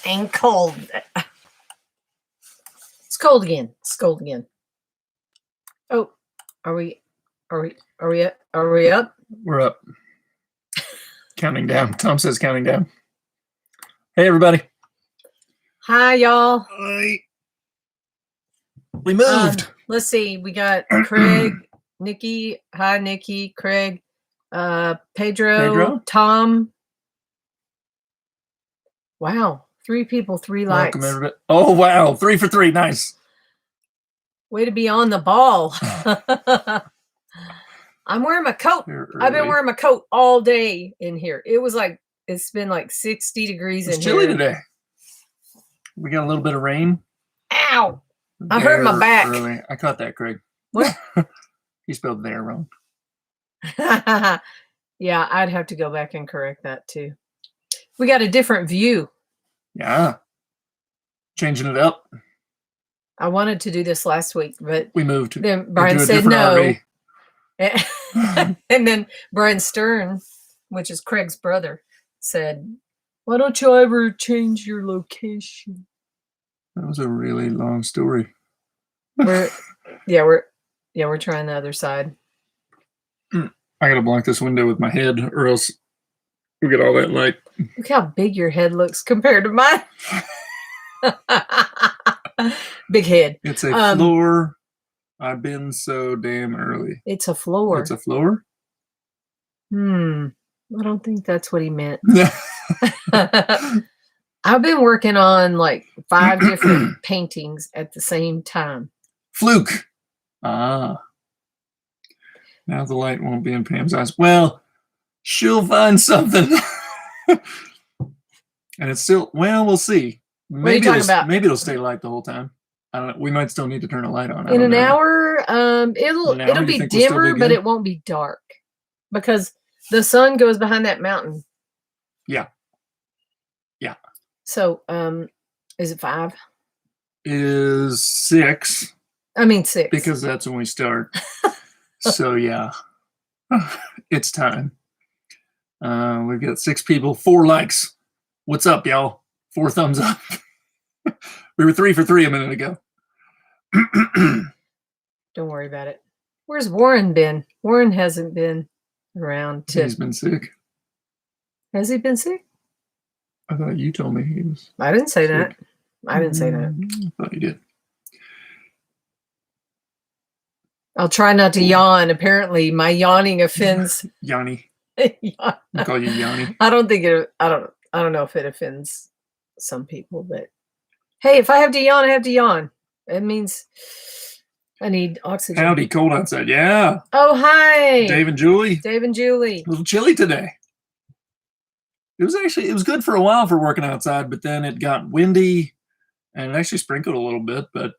and cold. It's cold again. It's cold again. Oh, are we up? We're up. Counting down. Tom says counting down. Hey, everybody. Hi, y'all. Hi. We moved. Let's see. We got Craig, Nikki. Hi, Nikki, Craig, Pedro, Tom. Wow. 3 people, 3 likes. Welcome, everybody. Oh, wow. 3 for 3. Nice. Way to be on the ball. I'm wearing my coat. I've been wearing my coat all day in here. It's been like 60 degrees in here. It's chilly today. We got a little bit of rain. Ow. I hurt my back. Early. I caught that, Craig. What? You spelled there wrong. Yeah, I'd have to go back and correct that too. We got a different view. Yeah. Changing it up. I wanted to do this last week, but we moved. Then Brian said no. And then Brian Stern, which is Craig's brother, said, "Why don't you ever change your location?" That was a really long story. We're trying the other side. I gotta block this window with my head, or else we get all that light. Look how big your head looks compared to mine. Big head. It's a floor. I've been so damn early. It's a floor. It's a floor? I don't think that's what he meant. I've been working on like 5 different paintings at the same time. Fluke. Ah. Now the light won't be in Pam's eyes. Well, she'll find something. And it's still, well, we'll see. What are you talking about? Maybe it'll stay light the whole time. I don't know. We might still need to turn a light on. In an hour, it'll be dimmer, but it won't be dark because the sun goes behind that mountain. Yeah. Yeah. So, is it 5? It is 6. I mean 6. Because that's when we start. So yeah. It's time. We've got 6 people, 4 likes. What's up, y'all? 4 thumbs up. We were 3 for 3 a minute ago. Don't worry about it. Where's Warren been? Warren hasn't been around. He's been sick. Has he been sick? I thought you told me he was. I didn't say that. I didn't say that. I thought you did. I'll try not to yawn. Apparently, my yawning offends. Yanni. I call you Yanni. I don't know if it offends some people, but hey, if I have to yawn, I have to yawn. It means I need oxygen. Howdy, cold outside. Yeah. Oh, hi. Dave and Julie. Dave and Julie. A little chilly today. It was good for a while for working outside, but then it got windy and it actually sprinkled a little bit. But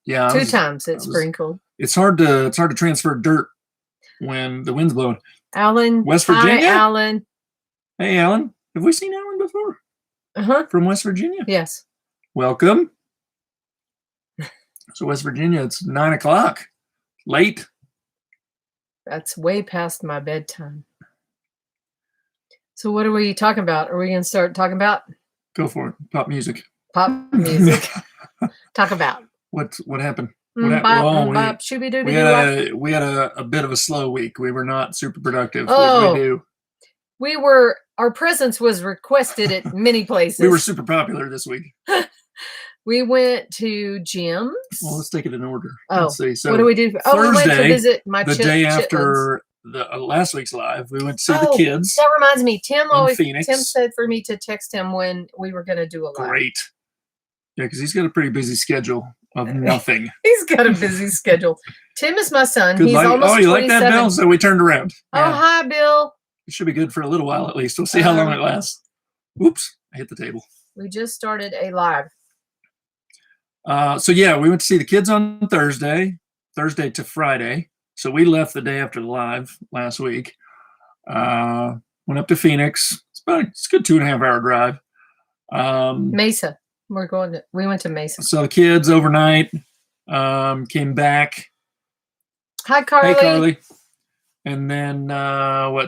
yeah. 2 times it sprinkled. It's hard to transfer dirt when the wind's blowing. Alan. West Virginia. Hi, Alan. Hey, Alan. Have we seen Alan before? From West Virginia? Yes. Welcome. So West Virginia, it's 9 o'clock. Late. That's way past my bedtime. So what are we talking about? Are we going to start talking about? Go for it. Pop music. Pop music. Talk about. What happened? We had a bit of a slow week. We were not super productive. Oh, we do. Our presence was requested at many places. We were super popular this week. We went to Jim's. Well, let's take it in order. Oh, let's see. So what do we do? Thursday, we went to visit my the day after the last week's live. We went to see the kids. That reminds me. Tim said for me to text him when we were going to do a live. Great. Yeah, because he's got a pretty busy schedule of nothing. He's got a busy schedule. Tim is my son. Good He's light. almost 27. You like that, Bill? So we turned around. Oh, yeah. Hi, Bill. It should be good for a little while at least. We'll see how long it lasts. Oops, I hit the table. We just started a live. So yeah, we went to see the kids on Thursday to Friday. So we left the day after the live last week. Went up to Phoenix. It's a good 2.5 hour drive. Mesa. We went to Mesa. So the kids overnight, came back. Hi, Carly. Hey, Carly. And then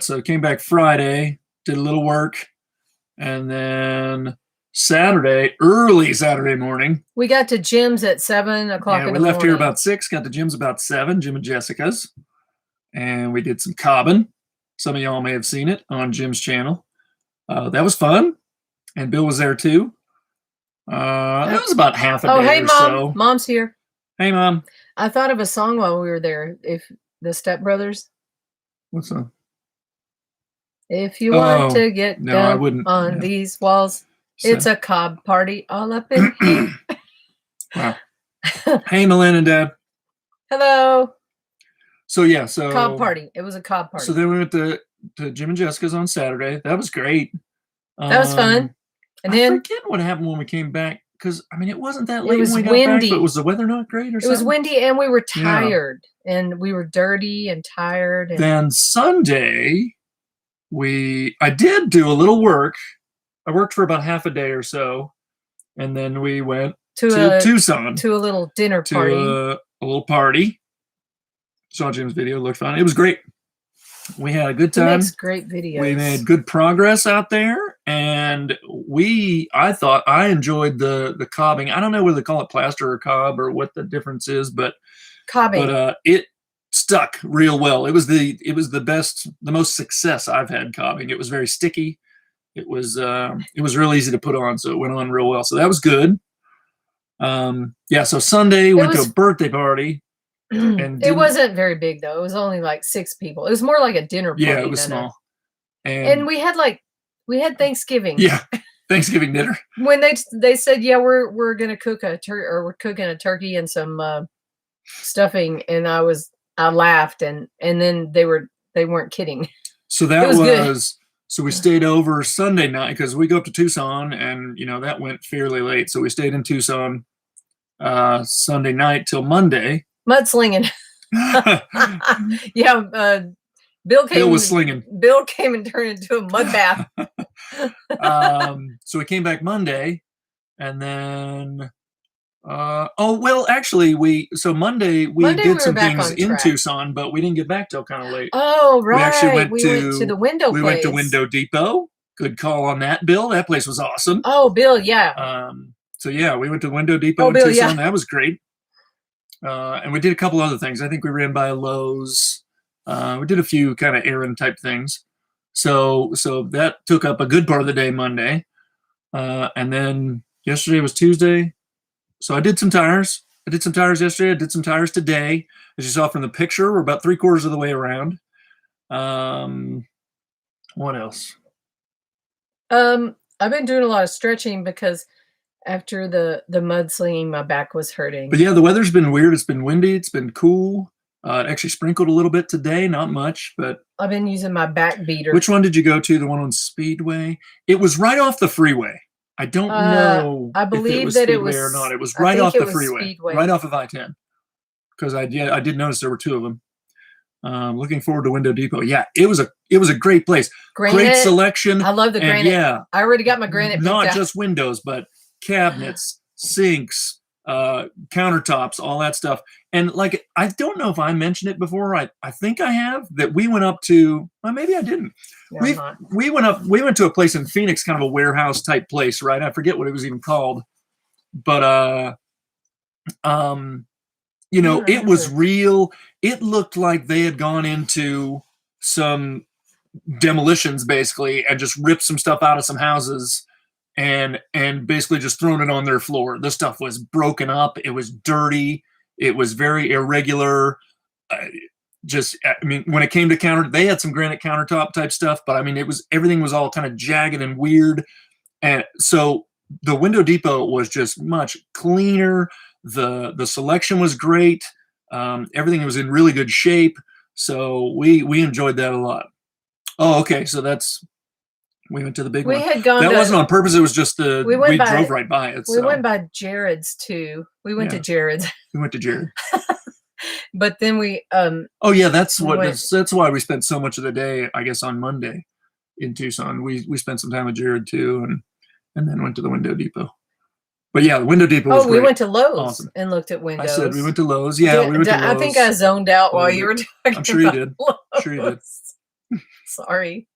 so came back Friday, did a little work, and then Saturday, early Saturday morning. We got to Jim's at 7 o'clock in the morning. We left here about 6, got to Jim's about 7, Jim and Jessica's. And we did some cobbing. Some of y'all may have seen it on Jim's channel. That was fun. And Bill was there too. That was about half a day hey, or Mom. so. Mom's here. Hey, Mom. I thought of a song while we were there. If the Step Brothers. What's that? If you want to get down on these walls, it's a cob party all up in here. Wow. Hey, Malin and Dad. Hello. So cob party. It was a cob party. So then we went to Jim and Jessica's on Saturday. That was great. That was fun. And then I forget what happened when we came back, because I mean it wasn't that late when we got back, but was the weather not great or something? It was windy and we were tired and we were dirty and tired. And then Sunday I did do a little work. I worked for about half a day or so, and then we went to Tucson to a little dinner party. A little party. Saw Jim's video, looked fun. It was great. We had a good time. He makes great videos. We made good progress out there, and I thought I enjoyed the cobbing. I don't know whether they call it plaster or cob or what the difference is, but cobbing. But it stuck real well. It was the best, the most success I've had cobbing. It was very sticky. It was real easy to put on, so it went on real well. So that was good. So Sunday went to a birthday party. And it wasn't very big though. It was only like 6 people. It was more like a dinner party. Yeah, it was small. And we had Thanksgiving. Yeah, Thanksgiving dinner. When they said, yeah, we're gonna cook we're cooking a turkey and some stuffing, and I laughed, and then they weren't kidding. So that was good. So we stayed over Sunday night because we go up to Tucson, and that went fairly late. So we stayed in Tucson Sunday night till Monday. Mudslinging. Bill was slinging. Bill came and turned into a mud bath. So we came back Monday, and then Monday we did some things in Tucson, but we didn't get back till kind of late. Oh, right. We actually went to the window place. We went to Window Depot. Good call on that, Bill. That place was awesome. Oh, Bill, yeah. We went to Window Depot in Tucson. Yeah. That was great. And we did a couple other things. I think we ran by Lowe's. We did a few kind of errand type things. So that took up a good part of the day Monday. And then yesterday was Tuesday. So I did some tires. I did some tires yesterday. I did some tires today. As you saw from the picture, we're about 3/4 of the way around. What else? I've been doing a lot of stretching because after the mudslinging, my back was hurting. But yeah, the weather's been weird. It's been windy. It's been cool. It actually sprinkled a little bit today, not much, but I've been using my back beater. Which one did you go to? The one on Speedway? It was right off the freeway. I don't know. I believe if it was that Speedway it was or not. It was right off the freeway, Speedway. Right off of I-10. Because I did notice there were 2 of them. Looking forward to Window Depot. Yeah, it was a great place. Great selection. I love the granite. Yeah, I already got my granite. Not just windows, but cabinets, sinks, countertops, all that stuff. And like, I don't know if I mentioned it before. I think I have, that we went up to, well, maybe I didn't. No, we went to a place in Phoenix, kind of a warehouse type place, right? I forget what it was even called, but it was real. It looked like they had gone into some demolitions basically and just ripped some stuff out of some houses and basically just thrown it on their floor. The stuff was broken up. It was dirty. It was very irregular. When it came to they had some granite countertop type stuff, but everything was all kind of jagged and weird. And so the Window Depot was just much cleaner. The selection was great. Everything was in really good shape. So we enjoyed that a lot. Oh, okay. So we went to the big one. That wasn't on purpose. It was just we drove right by it. We went by Jared's too. We went to Jared's. We went to Jared. But then we that's why we spent so much of the day, I guess, on Monday in Tucson. We spent some time with Jared too, and then went to the Window Depot. But yeah, the Window Depot was great. We went to Lowe's and looked at windows. I said we went to Lowe's. Yeah, we went to Lowe's. I think I zoned out while you were talking. I'm sure you did. Lowe's. Sure you did. Sorry.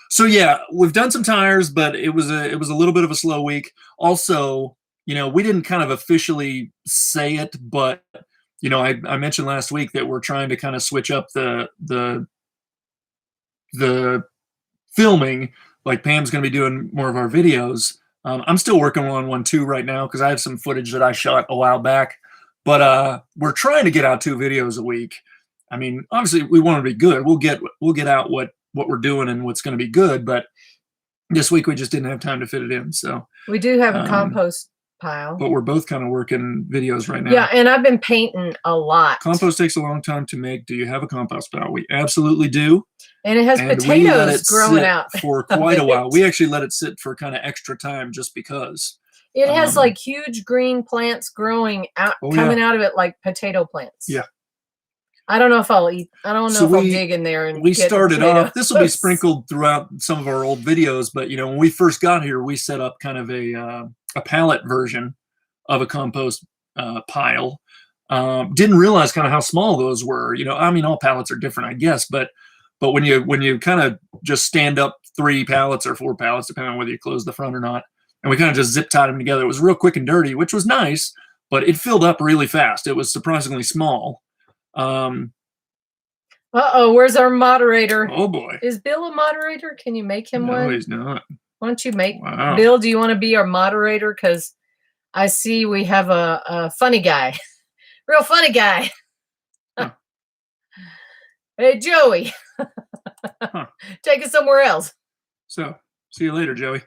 So yeah, we've done some tires, but it was a little bit of a slow week. Also, we didn't kind of officially say it, but I mentioned last week that we're trying to kind of switch up the filming. Like Pam's going to be doing more of our videos. I'm still working on one too right now because I have some footage that I shot a while back. But we're trying to get out 2 videos a week. I mean, obviously we want to be good. We'll get out what we're doing and what's going to be good. But this week we just didn't have time to fit it in. So we do have a compost pile. But we're both kind of working videos right now. Yeah, and I've been painting a lot. Compost takes a long time to make. Do you have a compost pile? We absolutely do. And it has potatoes growing out for quite a while. We actually let it sit for kind of extra time just because. It has like huge green plants growing out, coming out of it like potato plants. Yeah. I don't know if I'll eat. I don't know if I'll dig in there and we started off. This will be sprinkled throughout some of our old videos, but when we first got here, we set up kind of a pallet version of a compost pile. Didn't realize kind of how small those were. I mean, all pallets are different, I guess, but when you kind of just stand up 3 pallets or 4 pallets, depending on whether you close the front or not, and we kind of just zip tied them together. It was real quick and dirty, which was nice, but it filled up really fast. It was surprisingly small. Where's our moderator? Oh boy. Is Bill a moderator? Can you make him one? No, he's not. Why don't you make Bill? Do you want to be our moderator? Because I see we have a funny guy, real funny guy. Huh. Hey, Joey, take us somewhere else. So, see you later, Joey.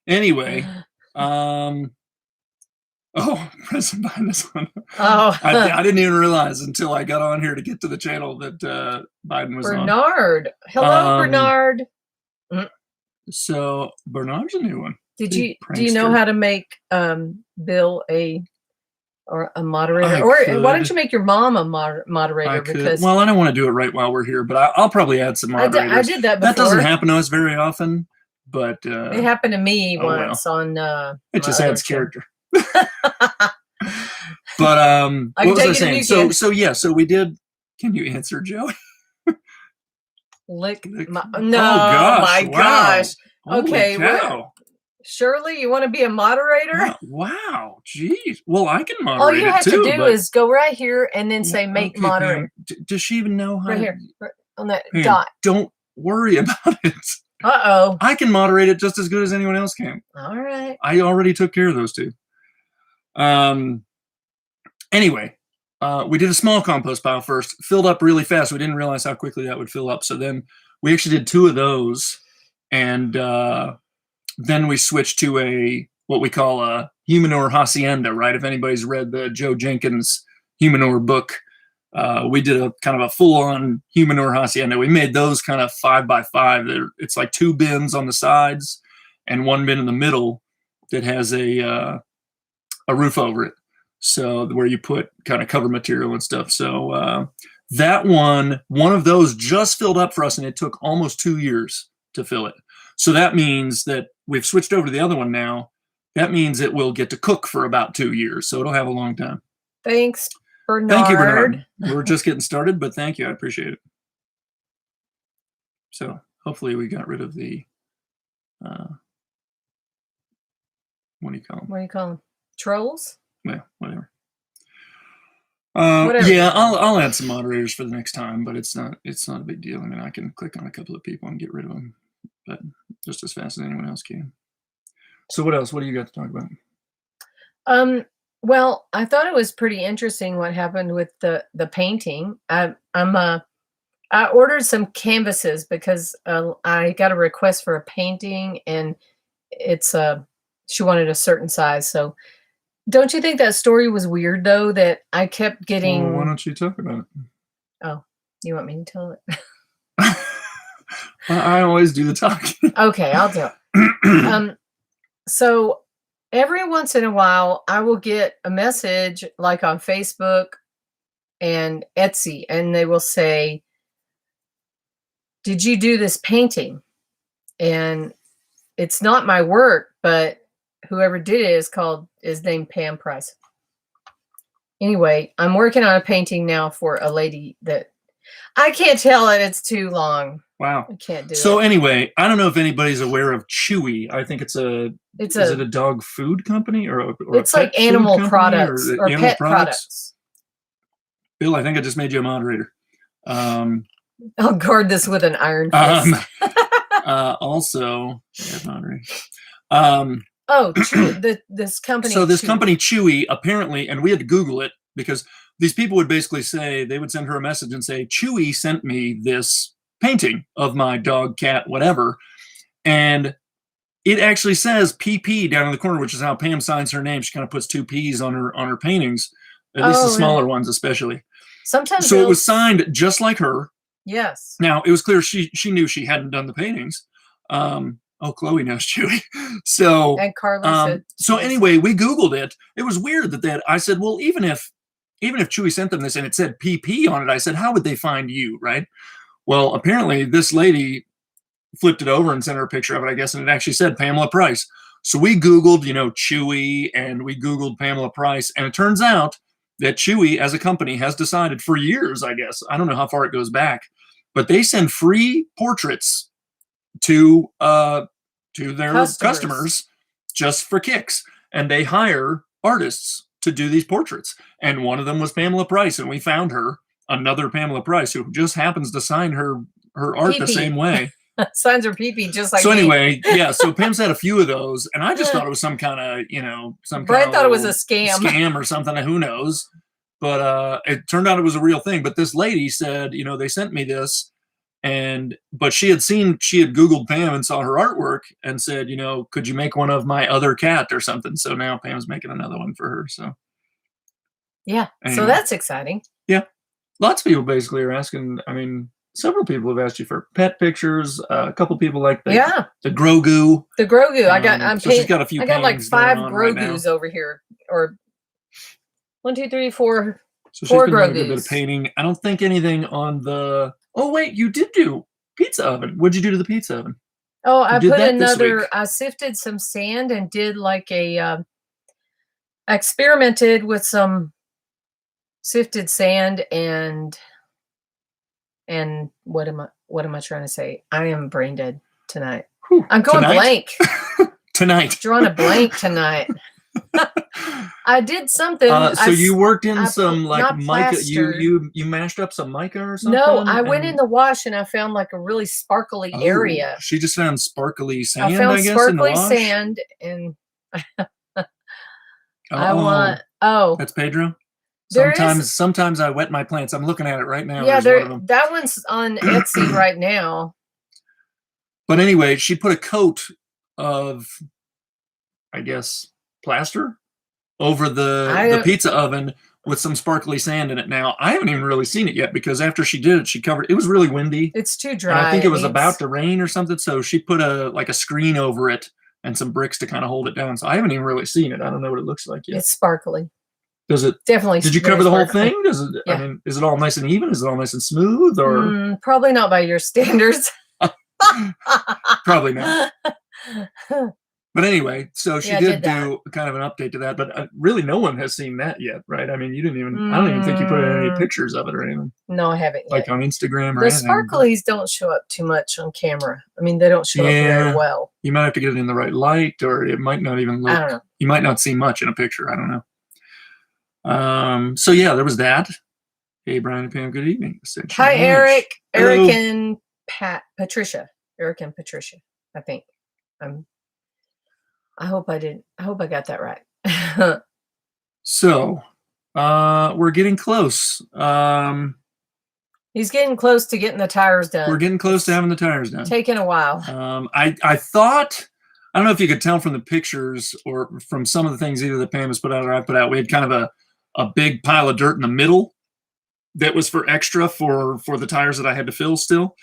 Anyway, President behind this one. I didn't even realize until I got on here to get to the channel that Biden was on. Bernard. Hello, Bernard. So Bernard's a new one. Do you know how to make Bill a moderator? Why don't you make your mom a moderator? Because I don't want to do it right while we're here, but I'll probably add some moderators. I did that before. That doesn't happen to us very often, but it happened to me once on. It just adds character. But what was I saying? So we did. Can you answer, Joey? No, my gosh. Okay, Shirley, you want to be a moderator? Wow, geez. Well, I can moderate. All you have to do is go right here and then say make moderator. Does she even know how? Right here, right on that dot. Don't worry about it. I can moderate it just as good as anyone else can. All right. I already took care of those 2. Anyway, we did a small compost pile first, filled up really fast. We didn't realize how quickly that would fill up. So then we actually did 2 of those, and then we switched to what we call a humanure hacienda, right? If anybody's read the Joe Jenkins humanure book, we did a kind of a full-on humanure hacienda. We made those kind of 5 by 5. It's like 2 bins on the sides and 1 bin in the middle that has a roof over it. So where you put kind of cover material and stuff. So that one of those just filled up for us, and it took almost 2 years to fill it. So that means that we've switched over to the other one now. That means it will get to cook for about 2 years. So it'll have a long time. Thanks, Bernard. Thank you, Bernard. We're just getting started, but thank you. I appreciate it. So hopefully we got rid of the, what do you call them? What do you call them? Trolls? Well, whatever. Yeah, I'll add some moderators for the next time, but it's not a big deal. I mean, I can click on a couple of people and get rid of them, but just as fast as anyone else can. So what else? What do you got to talk about? Well, I thought it was pretty interesting what happened with the painting. I ordered some canvases because I got a request for a painting, and it's she wanted a certain size. So don't you think that story was weird though, that I kept getting? Well, why don't you talk about it? Oh, you want me to tell it? I always do the talking. Okay, I'll tell it. So every once in a while, I will get a message like on Facebook and Etsy, and they will say, "Did you do this painting?" And it's not my work, but whoever did it is named Pam Brian. Anyway, I'm working on a painting now for a lady that I can't tell it. It's too long. Wow. I can't do So it. anyway, I don't know if anybody's aware of Chewy. I think it's It's is it a dog food company or a it's pet like food animal company products or animal pet products? products. Bill, I think I just made you a moderator. I'll guard this with an iron Um, fist. also, yeah, moderator. Oh, this company. So this Chewy. company Chewy apparently, and we had to Google it because these people would basically say, they would send her a message and say, Chewy sent me this painting of my dog, cat, whatever. And it actually says PP down in the corner, which is how Pam signs her name. She kind of puts two P's on her paintings, at least the smaller ones, especially. Sometimes so it was signed just like her. Yes. Now it was clear she knew she hadn't done the paintings. Oh, Chloe knows Chewy. So and Carla so anyway, we Googled it. It was weird that I said, well, even if Chewy sent them this and it said PP on it, I said, how would they find you, right? Well, apparently this lady flipped it over and sent her a picture of it, I guess, and it actually said Pamela Price. So we Googled, Chewy, and we Googled Pamela Price, and it turns out that Chewy, as a company, has decided for years, I guess, I don't know how far it goes back, but they send free portraits to their customers just for kicks, and they hire artists to do these portraits. And one of them was Pamela Price, and we found her, another Pamela Price, who just happens to sign her art the same way. Signs her pee-pee just like so anyway, yeah. So Pam's had a few of those, and I just thought it was some kind of, Brett thought it was a scam or something. Who knows? But it turned out it was a real thing. But this lady said, they sent me this, but she had Googled Pam and saw her artwork and said, could you make one of my other cat or something? So now Pam's making another one for her. So yeah, anyway. So that's exciting. Yeah, lots of people basically are asking. I mean, several people have asked you for pet pictures. A couple people like the Grogu. The Grogu. She's got a few. I got like 5 Grogus over here, or 1, 2, 3, 4. So she's been doing a good bit of painting. I don't think anything on the. Oh wait, you did do pizza oven. What'd you do to the pizza oven? Oh, I put another. I sifted some sand and did like a. Experimented with some sifted sand and what am I trying to say? I am brain dead tonight. Whew, I'm going blank tonight. Drawing a blank tonight. I did something. So you worked in some like mica. You mashed up some mica or something? No, I went in the wash and I found like a really sparkly area. She just found sparkly sand. I found sparkly in the wash? Sand and I want. Oh, that's Pedro. Sometimes I wet my plants. I'm looking at it right now. Yeah, that one's on Etsy right now. But anyway, she put a coat of, I guess, plaster over the pizza oven with some sparkly sand in it. Now, I haven't even really seen it yet because after she did it, she covered. It was really windy. It's too dry. And I think it was about to rain or something. So she put a screen over it and some bricks to kind of hold it down. So I haven't even really seen it. I don't know what it looks like yet. It's sparkly. Does it definitely? Did you cover the whole thing? Does it? Yeah. I mean, is it all nice and even? Is it all nice and smooth? Or probably not by your standards. Probably not. But anyway, so she did do kind of an update to that. But really, no one has seen that yet, right? I mean, you didn't even. I don't even think you put any pictures of it or anything. No, I haven't yet. Like on Instagram or the anything. Sparklies don't show up too much on camera. I mean, they don't show up very well. You might have to get it in the right light, or it might not even look. I don't know. You might not see much in a picture. I don't know. So yeah, there was that. Hey, Brian and Pam, good evening. Hi, Eric. Hello. Eric and Patricia. Eric and Patricia, I think. I hope I got that right. So, we're getting close. He's getting close to getting the tires done. We're getting close to having the tires done. Taking a while. I thought, I don't know if you could tell from the pictures or from some of the things either that Pam has put out or I put out, we had kind of a big pile of dirt in the middle that was for extra for the tires that I had to fill still.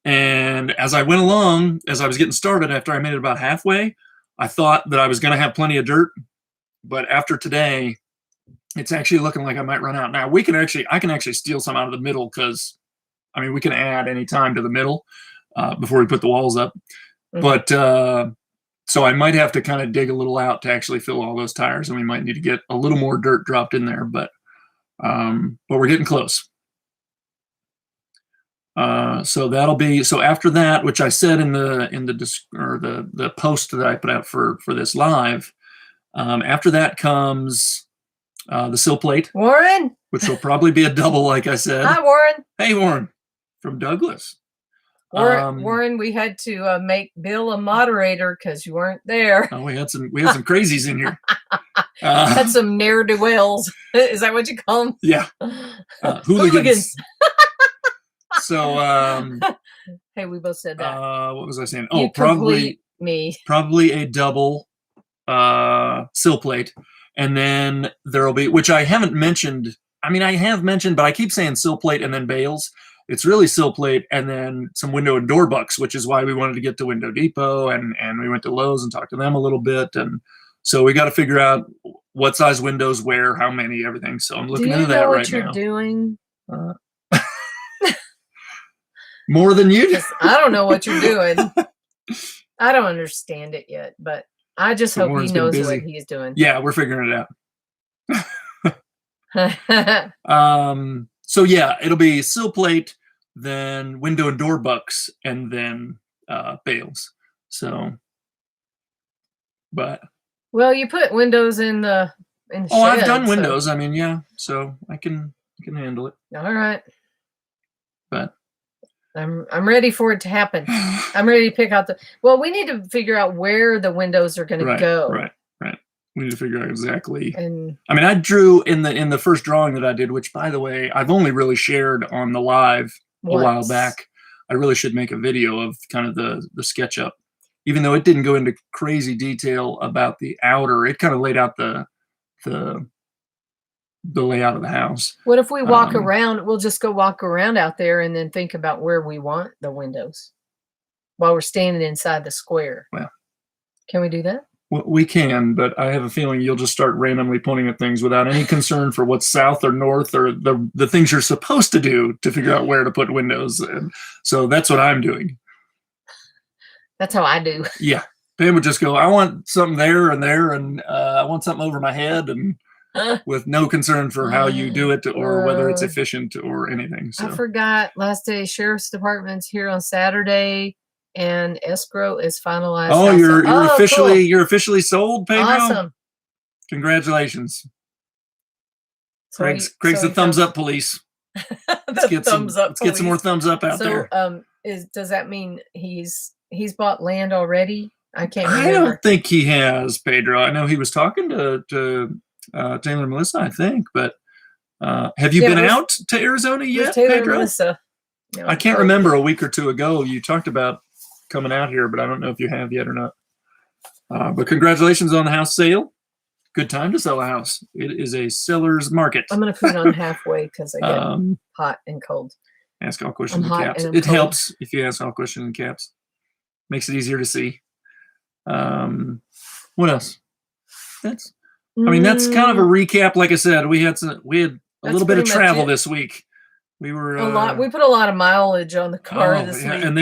And as I went along, as I was getting started, after I made it about halfway, I thought that I was going to have plenty of dirt. But after today, it's actually looking like I might run out. Now I can actually steal some out of the middle because, I mean, we can add any time to the middle before we put the walls up. Mm-hmm. But so I might have to kind of dig a little out to actually fill all those tires, and we might need to get a little more dirt dropped in there. But we're getting close. So that'll be, so after that, which I said in the post that I put out for this live, after that comes the sill plate, Warren, which will probably be a double, like I said. hi Warren. Hey, Warren, from Douglas. Warren, we had to make Bill a moderator because you weren't there. Oh, we had some crazies in here. Had some ne'er-do-wells. Is that what you call them? Yeah, hooligans. So, hey, we both said that. what was I saying? You Oh, probably a double sill plate, and then there'll be, which I haven't mentioned. I mean, I have mentioned, but I keep saying sill plate and then bales. It's really sill plate and then some window and door bucks, which is why we wanted to get to Window Depot, and we went to Lowe's and talked to them a little bit, and so we got to figure out what size windows, where, how many, everything. So I'm looking into that right now. Do you know what you're doing? More than you do. I don't know what you're doing. I don't understand it yet, but I just hope he knows what he's doing. Yeah, we're figuring it out. So yeah, it'll be sill plate, then window and door bucks, and then bales. So, but well, you put windows in the shed, I've done windows. I mean, yeah, so I can handle it. All right. But I'm ready for it to happen. I'm ready to pick out well, we need to figure out where the windows are going to go. Right. We need to figure out exactly. And I mean, I drew in the first drawing that I did, which, by the way, I've only really shared on the live a while back. I really should make a video of kind of the SketchUp, even though it didn't go into crazy detail about the outer. It kind of laid out the layout of the house. What if we walk around? We'll just go walk around out there and then think about where we want the windows while we're standing inside the square. Well, can we do that? Well, we can, but I have a feeling you'll just start randomly pointing at things without any concern for what's south or north or the things you're supposed to do to figure out where to put windows. And so that's what I'm doing. That's how I do. Yeah. Pam would just go, I want something there, and I want something over my head, and with no concern for how you do it or whether it's efficient or anything. So. I forgot, last day, Sheriff's Department's here on Saturday. And escrow is finalized. Oh, you're officially cool. You're officially sold, Pedro. Awesome! Congratulations. Craig's the thumbs up police. Let's get some more thumbs up out there. Does that mean he's bought land already? I can't remember. I don't think he has, Pedro. I know he was talking to Taylor and Melissa, I think, but have you been out to Arizona yet, Taylor Pedro? And Melissa. No, I can't remember. A week or two ago, you talked about coming out here, but I don't know if you have yet or not. But congratulations on the house sale. Good time to sell a house. It is a seller's market. I'm going to put it on halfway because I get hot and cold. Ask all questions in caps. It helps if you ask all questions in caps. Makes it easier to see. What else? That's kind of a recap. Like I said, we had a little bit of travel this week. We were a lot. We put a lot of mileage on the car this week, and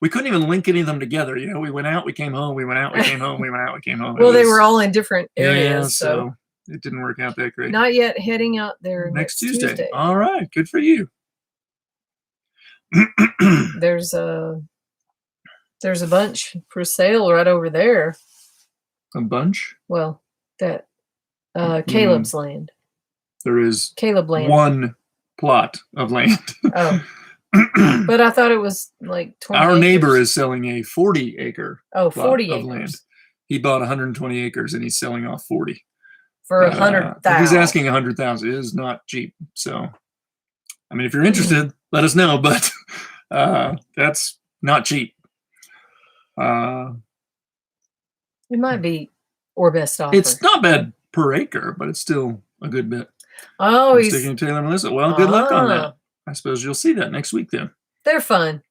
we couldn't even link any of them together. You know, we went out, we came home, we went out, we came home, we went out, we came home. Well, they were all in different areas, so it didn't work out that great. Not yet. Heading out there next Tuesday. All right, good for you. There's a bunch for sale right over there. A bunch? Well, that Caleb's land. There is Caleb land. One plot of land. Oh. But I thought it was like 20 Our acres. neighbor is selling a 40-acre plot 40 of acres. land. He bought 120 acres and he's selling off 40. For 100,000. He's asking 100,000. It is not cheap. So, I mean, if you're interested, let us know, but that's not cheap. It might be or best offer. It's not bad per acre, but it's still a good bit. Oh, he's sticking to Taylor and Melissa. Well, good luck on that. I suppose you'll see that next week then. They're fun.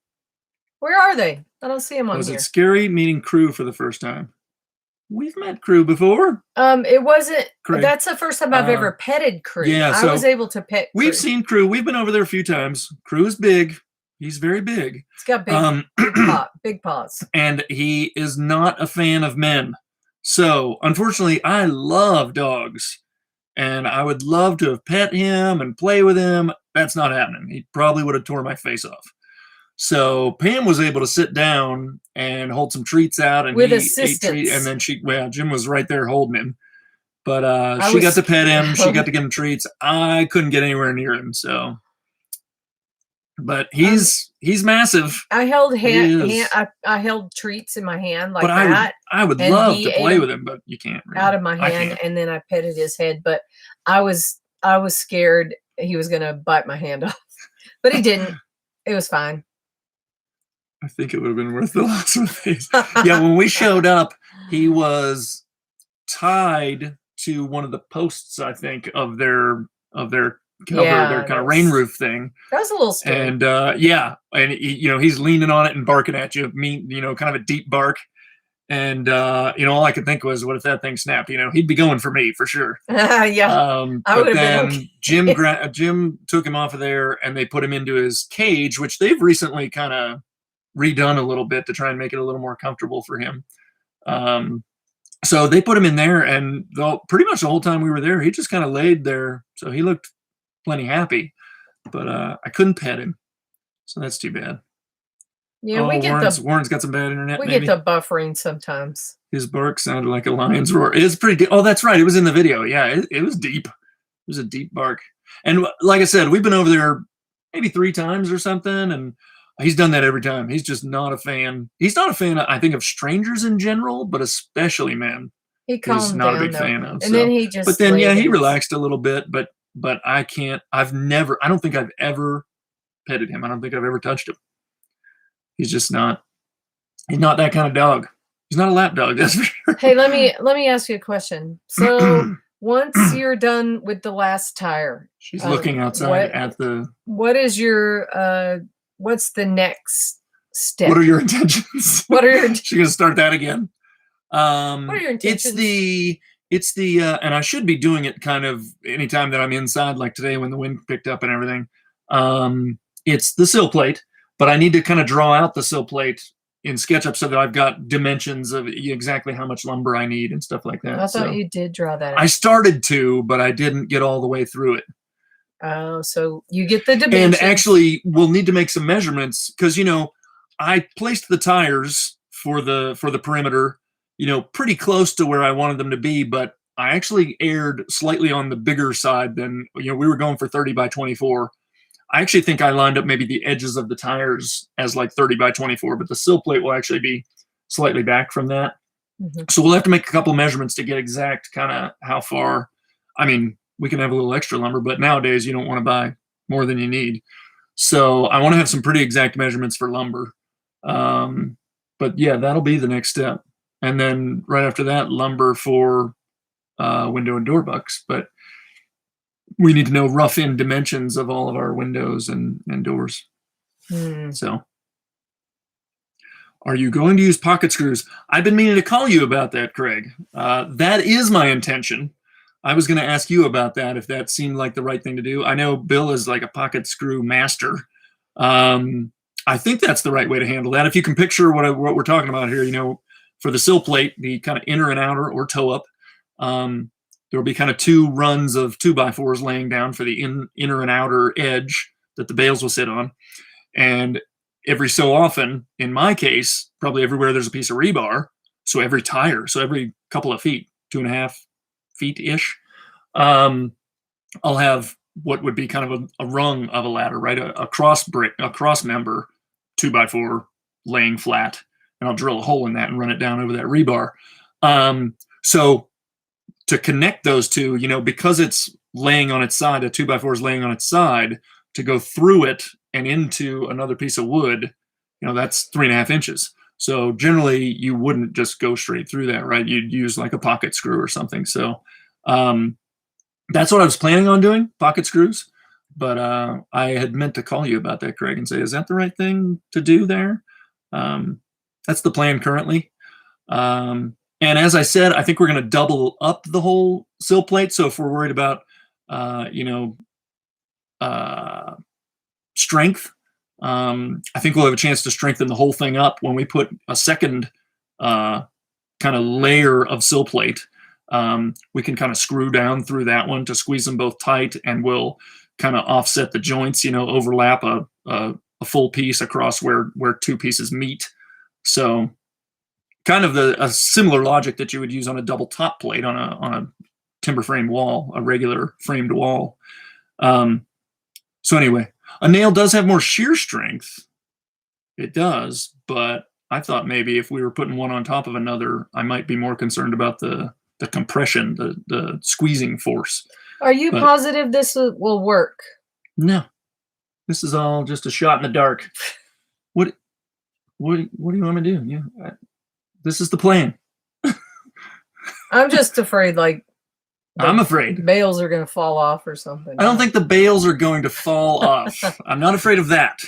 Where are they? I don't see them on here. Was it scary meeting Crew for the first time? We've met Crew before. It wasn't. Craig. That's the first time I've ever petted Crew. Yeah, I was able to pet Crew. We've seen Crew. We've been over there a few times. Crew is big. He's very big. He's got big paws. And he is not a fan of men. So, unfortunately, I love dogs. And I would love to have pet him and play with him. That's not happening. He probably would have tore my face off. So Pam was able to sit down and hold some treats out, and With he ate treat, and assistance. then Jim was right there holding him. But I she got was to pet him. She got to give him treats. I couldn't get anywhere near him. So, but um he's massive. I held He is. I held treats in my hand But like that, I would and love he to ate play them with him, but you can't out really. of my I hand, can't. and then I petted his head, but I was scared he was gonna bite my hand off, but he didn't. It was fine. I think it would have been worth the loss of face. Yeah, when we showed up, he was tied to one of the posts, I think, of their cover, their Yeah, kind of rain roof thing. that was a little scary. And yeah, and he's leaning on it and barking at you, kind of a deep bark. And all I could think was, what if that thing snapped? He'd be going for me for sure. Yeah, I would But have been then okay. Jim took him off of there, and they put him into his cage, which they've recently kind of redone a little bit to try and make it a little more comfortable for him. So they put him in there, and pretty much the whole time we were there, he just kind of laid there. So he looked plenty happy, but I couldn't pet him, so that's too bad. Yeah, Oh, Warren's got some bad internet. we get Maybe the buffering sometimes. his bark sounded like a lion's roar. It's pretty deep. Oh, that's right. It was in the video. Yeah, it was deep. It was a deep bark. And like I said, we've been over there maybe 3 times or something, and he's done that every time. He's just not a fan. He's not a fan, I think, of strangers in general, but especially men. He He's calmed not a down big though, fan of. and then So, he but just then yeah, laid he in his. relaxed a little bit. But I can't. I don't think I've ever petted him. I don't think I've ever touched him. He's just not. He's not that kind of dog. He's not a lap dog. That's for sure. Hey, let me ask you a question. So once you're done with the last tire, She's looking outside at the. what is your what's the next step? What are your intentions? What are your She's gonna start that again. what are your intentions? It's the and I should be doing it kind of anytime that I'm inside, like today when the wind picked up and everything. It's the sill plate, but I need to kind of draw out the sill plate in SketchUp so that I've got dimensions of exactly how much lumber I need and stuff like that. I thought you did draw that I out. started to, but I didn't get all the way through it. Oh, so you get the And dimensions. actually, we'll need to make some measurements because I placed the tires for the perimeter, pretty close to where I wanted them to be, but I actually erred slightly on the bigger side than we were going for 30 by 24. I actually think I lined up maybe the edges of the tires as like 30 by 24, but the sill plate will actually be slightly back from that. Mhm. So we'll have to make a couple measurements to get exact kind of how far. I mean, we can have a little extra lumber, but nowadays you don't want to buy more than you need. So I want to have some pretty exact measurements for lumber. But yeah, that'll be the next step. And then right after that, lumber for window and door bucks. But we need to know rough in dimensions of all of our windows and doors. So are you going to use pocket screws? I've been meaning to call you about that, Craig. That is my intention. I was going to ask you about that, if that seemed like the right thing to do. I know Bill is like a pocket screw master. I think that's the right way to handle that. If you can picture what we're talking about here, for the sill plate, the kind of inner and outer or toe up, there will be kind of 2 runs of 2x4s laying down for the inner and outer edge that the bales will sit on. And every so often, in my case, probably everywhere there's a piece of rebar. So every tire, so every couple of feet, 2.5 feet-ish, I'll have what would be kind of a rung of a ladder, right? A cross member, 2x4 laying flat. And I'll drill a hole in that and run it down over that rebar. So to connect those two, because it's laying on its side, a 2x4 is laying on its side, to go through it and into another piece of wood, that's 3.5 inches. So generally you wouldn't just go straight through that, right? You'd use like a pocket screw or something. So that's what I was planning on doing, pocket screws. But I had meant to call you about that, Craig, and say, is that the right thing to do there? That's the plan currently. And as I said, I think we're going to double up the whole sill plate. So if we're worried about, strength, I think we'll have a chance to strengthen the whole thing up when we put a second kind of layer of sill plate. We can kind of screw down through that one to squeeze them both tight, and we'll kind of offset the joints, overlap a a full piece across where two pieces meet. So kind of a similar logic that you would use on a double top plate on a timber frame wall, a regular framed wall. So anyway, a nail does have more shear strength. It does, but I thought maybe if we were putting one on top of another, I might be more concerned about the compression, the squeezing force. Are you positive this will work? No, this is all just a shot in the dark. What do you want me to do? Yeah, this is the plan. I'm just afraid, like, I'm afraid bales are going to fall off or something. I don't think the bales are going to fall off. I'm not afraid of that.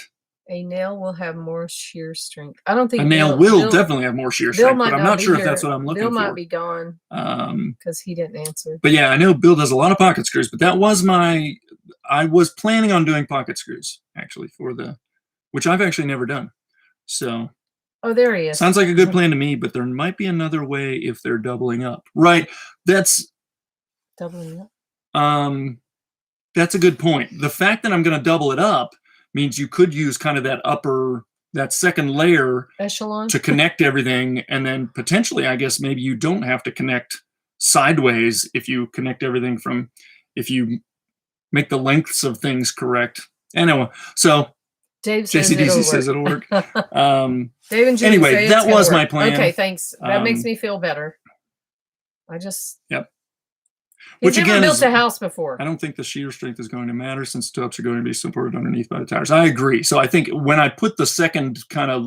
A nail will have more shear strength. I don't think a nail will definitely have more shear strength, but I'm not sure if that's what I'm looking for. Bill might be gone because he didn't answer. But yeah, I know Bill does a lot of pocket screws, but that was I was planning on doing pocket screws actually which I've actually never done. So. Oh, there he is. Sounds like a good plan to me, but there might be another way if they're doubling up. Right. That's doubling up. That's a good point. The fact that I'm going to double it up means you could use kind of that second layer echelon to connect everything, and then potentially, I guess maybe you don't have to connect sideways if you connect everything if you make the lengths of things correct. Anyway, so Dave says it'll work. Dave and Judy anyway, that was my plan. Okay, thanks. That makes me feel better. Yep. He's never built a house before. I don't think the shear strength is going to matter since tops are going to be supported underneath by the tires. I agree. So I think when I put the second kind of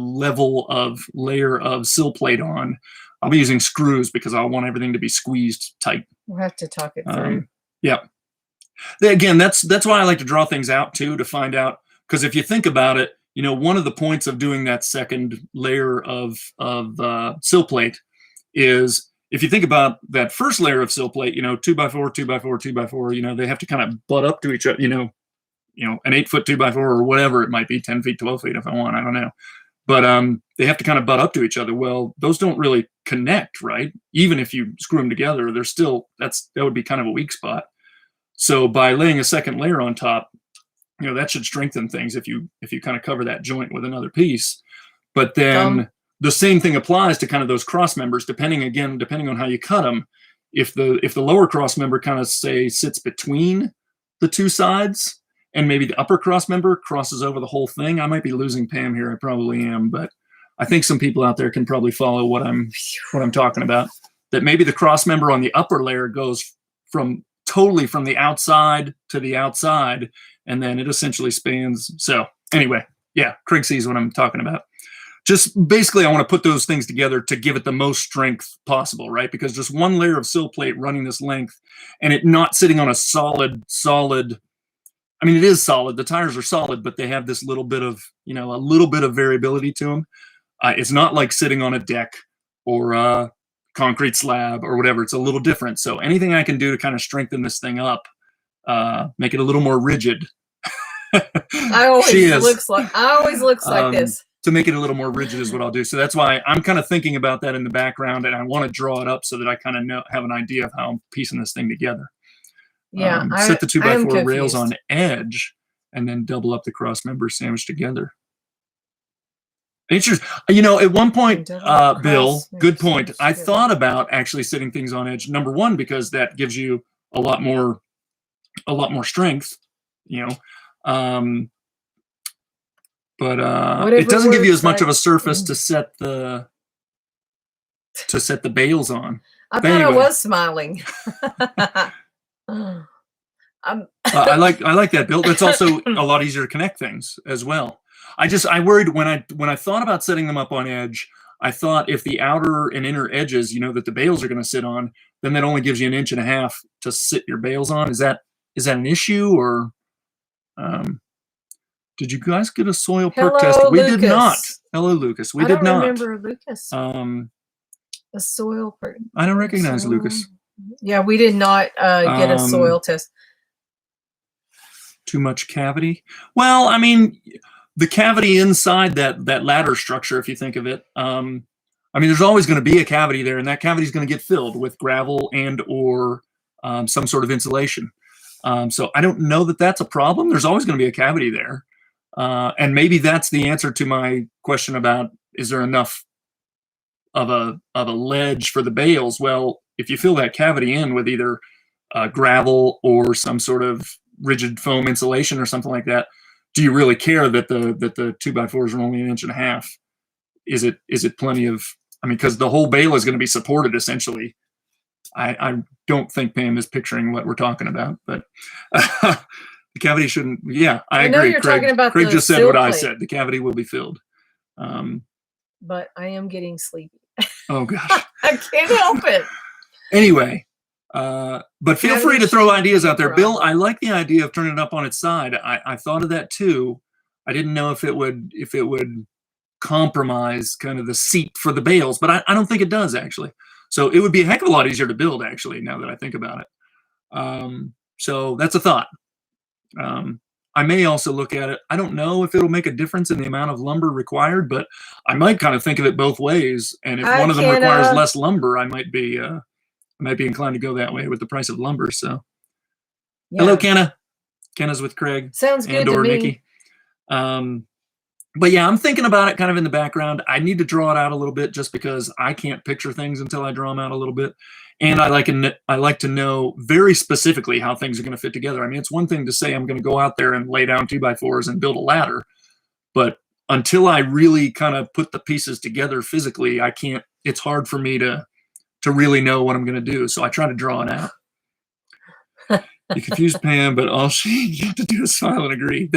layer of sill plate on, I'll be using screws because I want everything to be squeezed tight. We'll have to talk it through. Yeah. Again, that's why I like to draw things out too, to find out, because if you think about it, one of the points of doing that second layer of sill plate is, if you think about that first layer of sill plate, 2x4, 2x4, 2x4, they have to kind of butt up to each other, an 8-foot 2x4 or whatever it might be, 10 feet, 12 feet if I want, I don't know. But they have to kind of butt up to each other. Well, those don't really connect, right? Even if you screw them together, that would be kind of a weak spot. So by laying a second layer on top, that should strengthen things if you kind of cover that joint with another piece. But then the same thing applies to kind of those cross members, depending on how you cut them. If the lower cross member kind of sits between the two sides, and maybe the upper cross member crosses over the whole thing, I might be losing Pam here. I probably am, but I think some people out there can probably follow what I'm talking about. That maybe the cross member on the upper layer goes totally from the outside to the outside, and then it essentially spans. So anyway, yeah, Craig sees what I'm talking about. Just basically, I want to put those things together to give it the most strength possible, right? Because just one layer of sill plate running this length and it not sitting on a solid, I mean, it is solid. The tires are solid, but they have this little bit of variability to them. It's not like sitting on a deck or a concrete slab or whatever. It's a little different. So anything I can do to kind of strengthen this thing up, make it a little more rigid. I always looks like this. To make it a little more rigid is what I'll do. So that's why I'm kind of thinking about that in the background, and I want to draw it up so that I kind of have an idea of how I'm piecing this thing together. Yeah. Set the 2x4 rails on edge and then double up the cross members sandwiched together. Interesting. At one point, Bill, good point. I thought about actually setting things on edge. Number one, because that gives you a lot more strength, but it doesn't give you as much of a surface to set the bales on. I thought I was smiling. I like that, Bill. That's also a lot easier to connect things as well. I worried when I thought about setting them up on edge. I thought if the outer and inner edges, that the bales are going to sit on, then that only gives you 1.5 inches to sit your bales on. Is that an issue, or did you guys get a soil perk test? We did not. Hello, Lucas. We did not. I don't remember Lucas. A soil perk. I don't recognize Lucas. Yeah, we did not get a soil test. Too much cavity? Well, I mean, the cavity inside that ladder structure, if you think of it, there's always going to be a cavity there, and that cavity is going to get filled with gravel and or some sort of insulation. So I don't know that that's a problem. There's always going to be a cavity there. And maybe that's the answer to my question about, is there enough of a ledge for the bales? Well, if you fill that cavity in with either gravel or some sort of rigid foam insulation or something like that, do you really care that the 2x4s are only 1.5 inches? Is it plenty of? I mean, because the whole bale is going to be supported essentially. I don't think Pam is picturing what we're talking about, but the cavity shouldn't. Yeah, I know agree. you're Craig, talking about Craig the just said sill what I plate. said. The cavity will be filled. But I am getting sleepy. Oh gosh, I can't help it. Anyway, but feel free to throw ideas out there. Bill, I like the idea of turning it up on its side. I thought of that too. I didn't know if it would compromise kind of the seat for the bales, but I don't think it does actually. So it would be a heck of a lot easier to build actually, now that I think about it. So that's a thought. I may also look at it. I don't know if it'll make a difference in the amount of lumber required, but I might kind of think of it both ways. And if one of them requires less lumber, I might be inclined to go that way with the price of lumber. So, yeah. Hello, Kenna. Kenna's with Craig. Sounds good to me. Nikki. But yeah, I'm thinking about it kind of in the background. I need to draw it out a little bit just because I can't picture things until I draw them out a little bit. And I like to know very specifically how things are going to fit together. I mean, it's one thing to say I'm going to go out there and lay down 2x4s and build a ladder, but until I really kind of put the pieces together physically, I can't. It's hard for me to really know what I'm going to do. So I try to draw it out. You confused Pam, but all she had to do is smile and agree.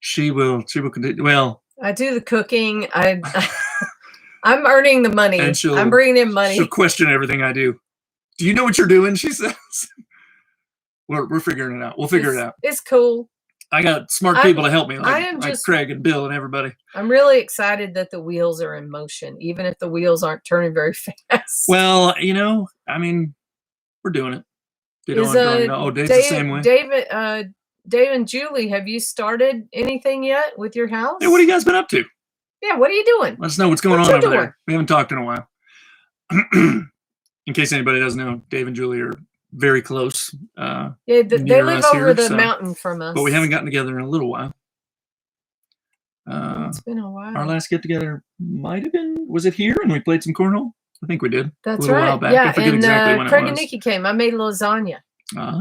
She will continue. Well, I do the cooking. I'm earning the money. And I'm bringing in money. She'll question everything I do. Do you know what you're doing? She says. We're figuring it out. We'll figure it out. It's cool. I got smart people to help me, like Craig and Bill and everybody. I'm really excited that the wheels are in motion, even if the wheels aren't turning very fast. Well, I mean, we're doing it. Dave's the same way. Dave and Julie, have you started anything yet with your house? Hey, what have you guys been up to? Yeah, what are you doing? Let us know what's going on over there. We haven't talked in a while. In case anybody doesn't know, Dave and Julie are very close. Yeah, they live over the mountain from us. But we haven't gotten together in a little while. It's been a while. Our last get together might have been, was it here? And we played some cornhole? I think we did. That's a little while back. Yeah, I forget exactly when Craig and Nikki came. I made lasagna.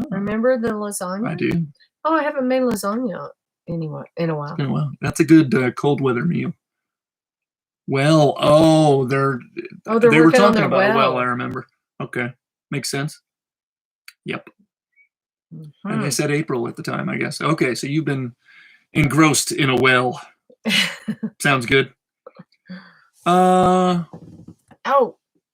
Remember the lasagna? I do. Oh, I haven't made lasagna in a while. It's been a while. That's a good cold weather meal. Well, they were talking about a well, I remember. Okay. Makes sense. Yep. Mm-hmm. And they said April at the time, I guess. Okay, so you've been engrossed in a well. Sounds good. Oh,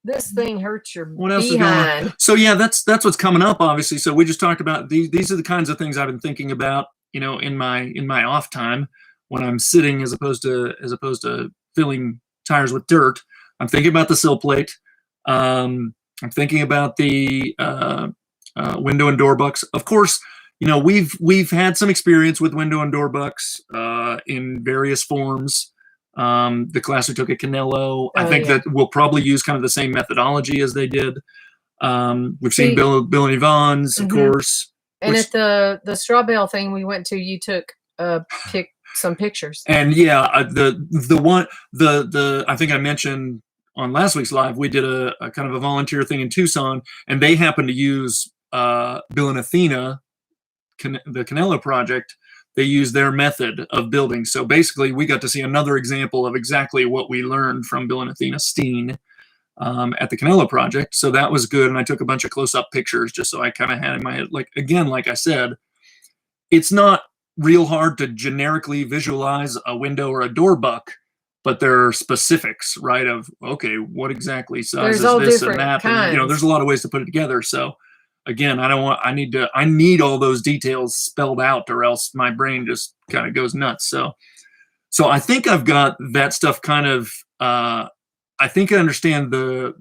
this thing hurts your what else behind. Is going on? So yeah, that's what's coming up, obviously. So we just talked about these are the kinds of things I've been thinking about, in my off time when I'm sitting as opposed to filling tires with dirt. I'm thinking about the sill plate. I'm thinking about the window and door bucks. Of course, we've had some experience with window and door bucks in various forms. The class we took at Canelo, I think that we'll probably use kind of the same methodology as they did. We've seen Bill and Yvonne's, of course. And at the straw bale thing we went to, you took some pictures. And yeah, I think I mentioned on last week's live, we did a kind of a volunteer thing in Tucson, and they happened to use Bill and Athena, the Canelo project. They used their method of building. So basically, we got to see another example of exactly what we learned from Bill and Athena Steen at the Canelo project. So that was good. And I took a bunch of close-up pictures just so I kind of had in my head, like I said, it's not real hard to generically visualize a window or a door buck, but there are specifics, right? Of, okay, what exactly size is this and that? And, there's a lot of ways to put it together. So again, I need all those details spelled out, or else my brain just kind of goes nuts. So I think I've got that stuff kind of, I think I understand the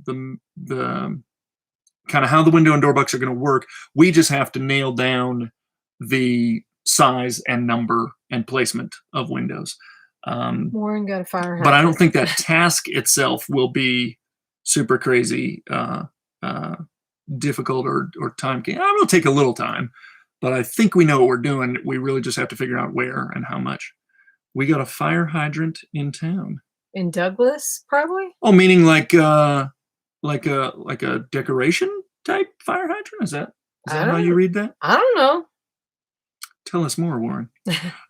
kind of how the window and door bucks are going to work. We just have to nail down the size and number and placement of windows. Warren got a fire hydrant. But I don't think that task itself will be super crazy difficult or time. It'll take a little time, but I think we know what we're doing. We really just have to figure out where and how much. We got a fire hydrant in town. In Douglas, probably? Oh, meaning like a decoration type fire hydrant? Is that how you read that? I don't know. Tell us more, Warren.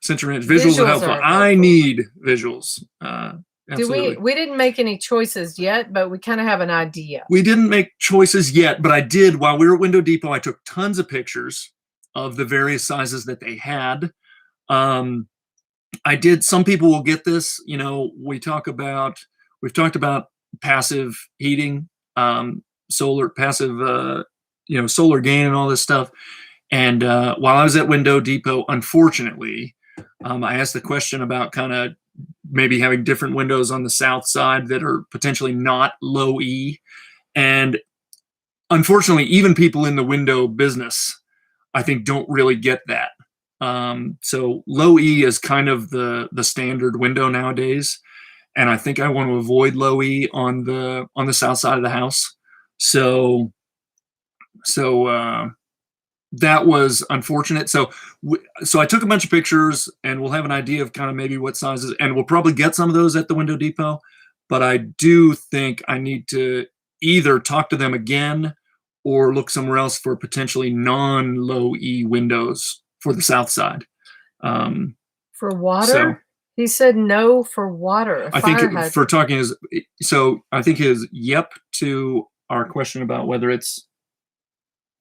Since you're in visuals are helpful. I need visuals. Absolutely. We didn't make any choices yet, but we kind of have an idea. We didn't make choices yet, but I did while we were at Window Depot. I took tons of pictures of the various sizes that they had. I did. Some people will get this. You know, we've talked about passive heating, solar passive, solar gain and all this stuff. And while I was at Window Depot, unfortunately, I asked the question about kind of maybe having different windows on the south side that are potentially not low E. And unfortunately, even people in the window business, I think, don't really get that. So low E is kind of the standard window nowadays. And I think I want to avoid low E on the south side of the house. So that was unfortunate. So I took a bunch of pictures, and we'll have an idea of kind of maybe what sizes, and we'll probably get some of those at the Window Depot. But I do think I need to either talk to them again or look somewhere else for potentially non-low E windows for the south side. For water? He said no for water. I think for talking is, so I think his yep to our question about whether it's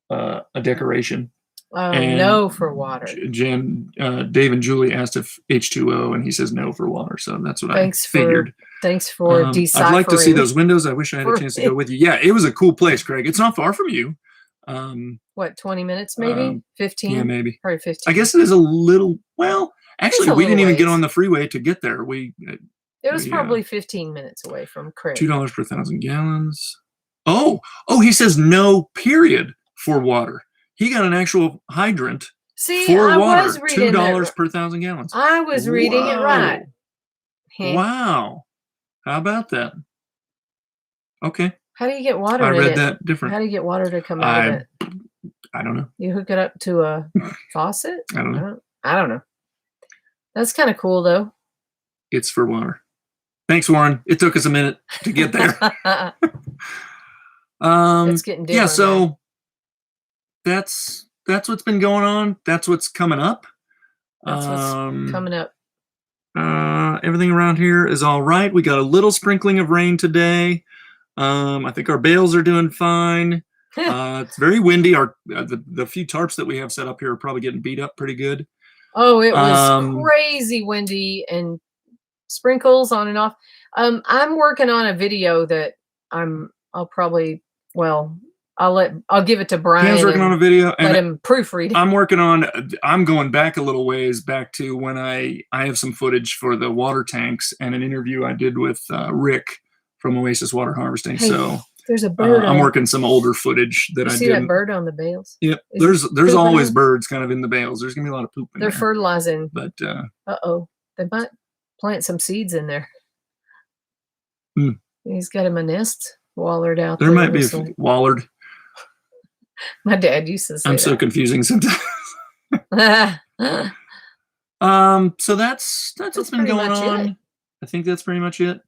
a decoration. And no for water. Dave and Julie asked if H2O, and he says no for water. So that's what I figured. Thanks for deciphering. I'd like to see those windows. I wish I had a chance to go with you. Yeah, it was a cool place, Craig. It's not far from you. What, 20 minutes maybe? 15? Yeah, maybe. Probably 15. I guess it is a little, well, actually, we didn't even get on the freeway to get there. It was probably 15 minutes away from Craig. $2 per 1,000 gallons. Oh, he says no, period, for water. He got an actual hydrant for water. $2 per 1,000 gallons. I was reading it right. Wow. How about that? Okay. How do you get water in it? I read that different. How do you get water to come out of it? I don't know. You hook it up to a faucet? I don't know. I don't know. That's kind of cool, though. It's for water. Thanks, Warren. It took us a minute to get there. It's getting different. Yeah, so that's what's been going on. That's what's coming up. That's what's coming up. Everything around here is all right. We got a little sprinkling of rain today. I think our bales are doing fine. It's very windy. The few tarps that we have set up here are probably getting beat up pretty good. Oh, it was crazy windy and sprinkles on and off. I'm working on a video that I'll give it to Brian. Pam's working on a video and let him proofread. I'm going back a little ways, back to when I have some footage for the water tanks and an interview I did with Rick from Oasis Water Harvesting. Hey, so there's a bird. I'm working some older footage that I did. See that bird on the bales? Yep. There's always birds kind of in the bales. There's gonna be a lot of poop in there. They're fertilizing. But they might plant some seeds in there. Hmm. He's got him a nest wallered out there. There might be wallard. My dad used to say I'm so confusing sometimes. So that's what's been going on. I think that's pretty much it.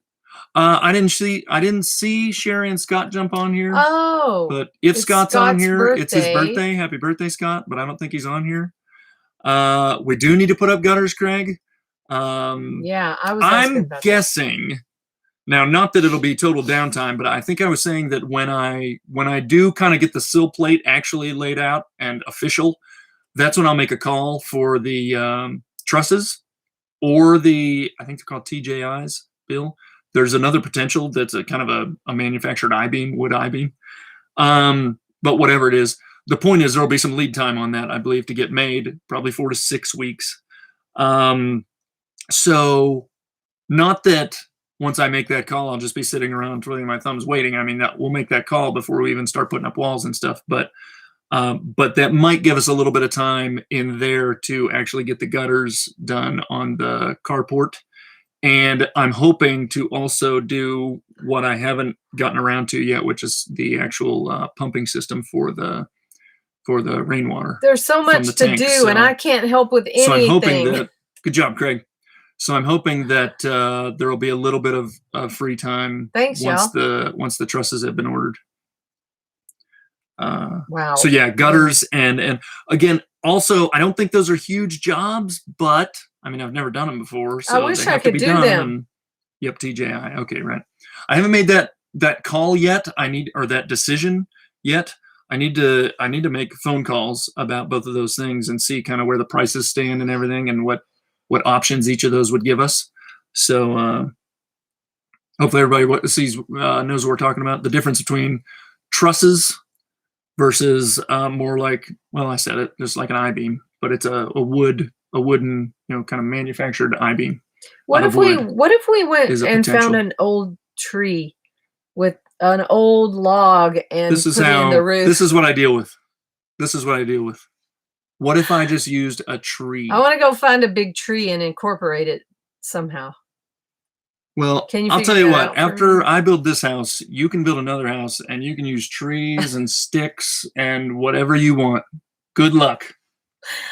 I didn't see Sherry and Scott jump on here. Oh, but if Scott's on here, it's his birthday. Happy birthday, Scott! But I don't think he's on here. We do need to put up gutters, Craig. Yeah, I'm guessing. Now, not that it'll be total downtime, but I think I was saying that when I do kind of get the sill plate actually laid out and official, that's when I'll make a call for the trusses or I think they're called TJIs, Bill. There's another potential that's a kind of a manufactured I-beam, wood I-beam. But whatever it is, the point is there'll be some lead time on that, I believe, to get made, probably 4 to 6 weeks. So not that once I make that call, I'll just be sitting around twiddling my thumbs waiting. I mean, we'll make that call before we even start putting up walls and stuff. But that might give us a little bit of time in there to actually get the gutters done on the carport. And I'm hoping to also do what I haven't gotten around to yet, which is the actual pumping system for the rainwater. There's so much to do, and I can't help with anything. So I'm hoping that. Good job, Craig. So I'm hoping that there will be a little bit of free time Thanks, once y'all. once the trusses have been ordered. Wow. So yeah, gutters and again, also I don't think those are huge jobs, but I mean I've never done them before, so I wish they I have to could be do done. them. And yep, TJI. Okay, right. I haven't made that call yet. Or that decision yet. I need to make phone calls about both of those things and see kind of where the prices stand and everything, and what options each of those would give us. So hopefully everybody knows what we're talking about. The difference between trusses versus more like, well, I said it, just like an I-beam, but it's a wooden, kind of manufactured I-beam. What if we went and found an old tree with an old log and put it in the roof? This is what I deal with. What if I just used a tree? I want to go find a big tree and incorporate it somehow. Well, I'll tell you what, after I build this house, you can build another house and you can use trees and sticks and whatever you want. Good luck.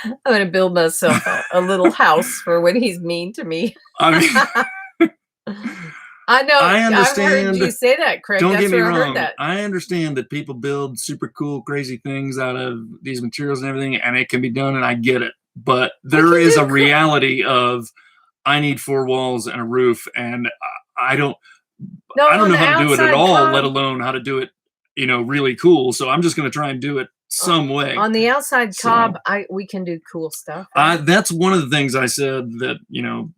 I'm going to build myself a little house for when he's mean to me. I mean, I know. I understand. I've heard you say that, Craig. Don't get me wrong. I heard that. I understand that people build super cool, crazy things out of these materials and everything, and it can be done, and I get it. But there is a reality of I need 4 walls and a roof, and I don't know how to do it at all, let alone how to do it, really cool. So I'm just going to try and do it some way. On the outside cob, we can do cool stuff. Right? That's one of the things I said that,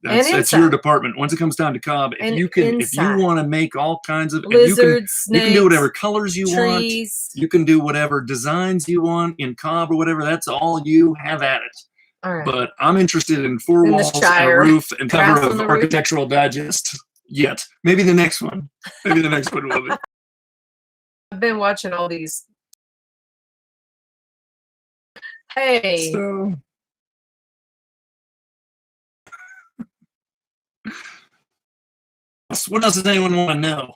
that's your department. Once it comes down to cob, if you want to make all kinds of lizards, snakes, you can do whatever colors you trees. want. You can do whatever designs you want in cob or whatever. That's all you have at it. All right. But I'm interested in 4 walls and a roof and cover of Architectural Digest. Yet. Maybe the next one. Will be. I've been watching all these. Hey. So. What else does anyone want to know?